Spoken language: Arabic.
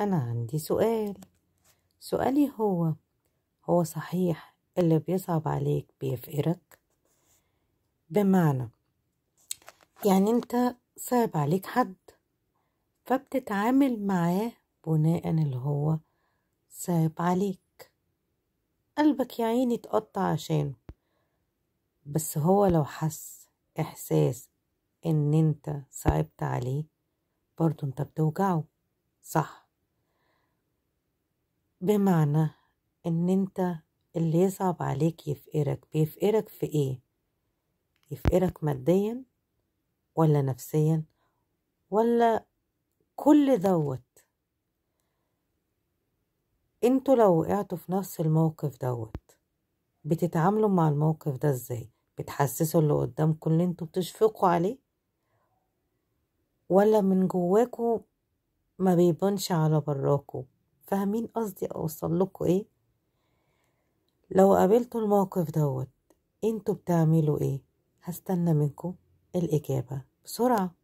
أنا عندي سؤالي هو صحيح اللي بيصعب عليك بيفقرك؟ بمعنى يعني أنت صعب عليك حد فبتتعامل معاه بناء اللي هو صعب عليك، قلبك يا عيني اتقطع عشانه. بس هو لو حس إحساس إن أنت صعبت عليه برضو أنت بتوجعه، صح؟ بمعنى إن أنت اللي يصعب عليك بيفقرك في إيه؟ يفقرك ماديا ولا نفسيا ولا كل دوت؟ انتوا لو وقعتوا في نفس الموقف دوت بتتعاملوا مع الموقف ده ازاي؟ بتحسسوا اللي قدامكم اللي انتوا بتشفقوا عليه ولا من جواكوا ما بيبانش على براكوا؟ فاهمين قصدي اوصل لكم ايه؟ لو قابلتوا الموقف دوت انتوا بتعملوا ايه؟ هستنى منكم الإجابة بسرعة.